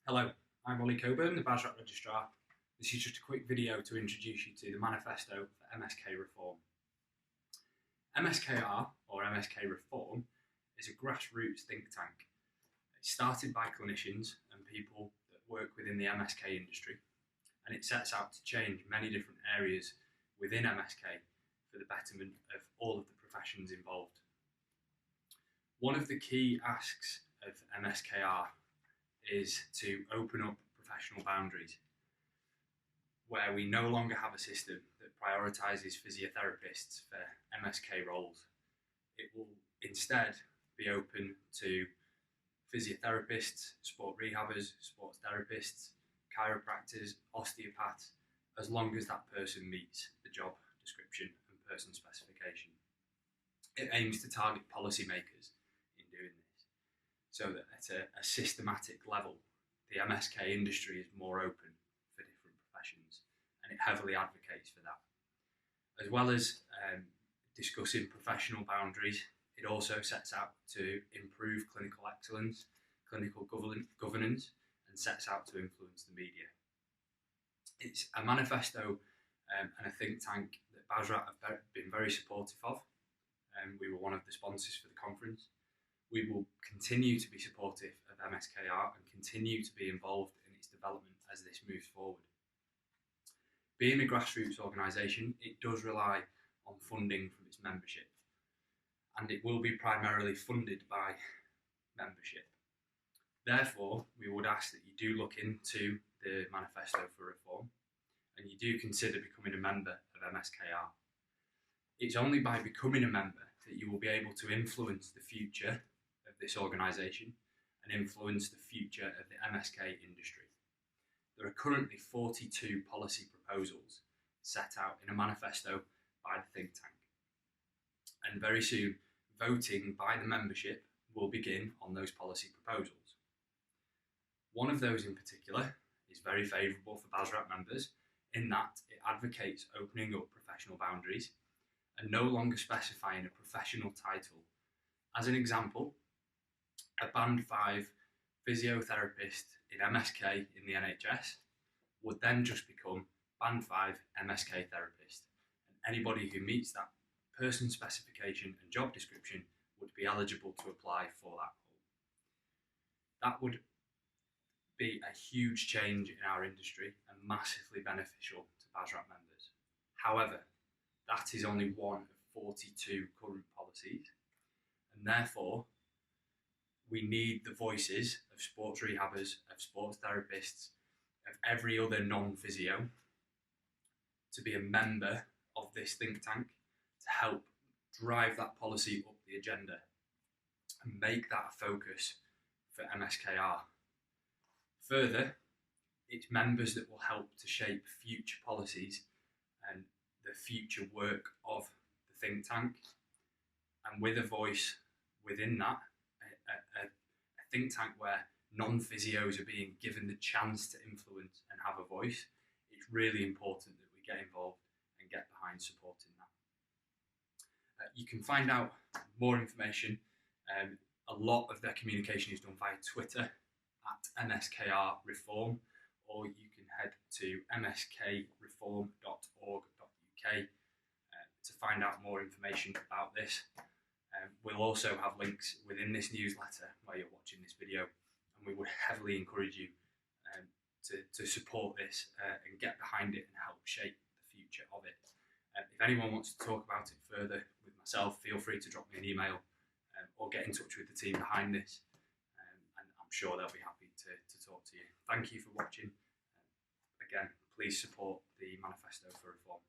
Hello, I'm Ollie Coburn, the BASRaT Registrar. This is just a quick video to introduce you to the manifesto for MSK Reform. MSKR, or MSK Reform, is a grassroots think tank. It's started by clinicians and people that work within the MSK industry, and it sets out to change many different areas within MSK for the betterment of all of the professions involved. One of the key asks of MSKR is to open up professional boundaries, where we no longer have a system that prioritises physiotherapists for MSK roles. It will instead be open to physiotherapists, sport rehabbers, sports therapists, chiropractors, osteopaths, as long as that person meets the job description and person specification. It aims to target policymakers in doing this, so that at a systematic level, the MSK industry is more open for different professions, and it heavily advocates for that. As well as discussing professional boundaries, it also sets out to improve clinical excellence, clinical governance, and sets out to influence the media. It's a manifesto and a think tank that BASRaT have been very supportive of. We were one of the sponsors for the conference. We will continue to be supportive of MSKR and continue to be involved in its development as this moves forward. Being a grassroots organisation, it does rely on funding from its membership, and it will be primarily funded by membership. Therefore, we would ask that you do look into the Manifesto for Reform and you do consider becoming a member of MSKR. It's only by becoming a member that you will be able to influence the future of this organisation and influence the future of the MSK industry. There are currently 42 policy proposals set out in a manifesto by the think tank, and very soon voting by the membership will begin on those policy proposals. One of those in particular is very favourable for BASRaT members in that it advocates opening up professional boundaries and no longer specifying a professional title. As an example, a Band 5 physiotherapist in MSK in the NHS would then just become Band 5 MSK therapist, and anybody who meets that person specification and job description would be eligible to apply for that role. That would be a huge change in our industry and massively beneficial to BASRaT members. However, that is only one of 42 current policies, and therefore we need the voices of sports rehabbers, of sports therapists, of every other non-physio to be a member of this think tank to help drive that policy up the agenda and make that a focus for MSKR. Further, it's members that will help to shape future policies and the future work of the think tank, and with a voice within that, a think tank where non-physios are being given the chance to influence and have a voice. It's really important that we get involved and get behind supporting that. You can find out more information. A lot of their communication is done via Twitter at MSKR Reform, or you can head to mskreform.org.uk to find out more information about this. We'll also have links within this newsletter where you're watching this video, and we would heavily encourage you to support this and get behind it and help shape the future of it. If anyone wants to talk about it further with myself, feel free to drop me an email or get in touch with the team behind this, and I'm sure they'll be happy to talk to you. Thank you for watching. Again, please support the Manifesto for Reform.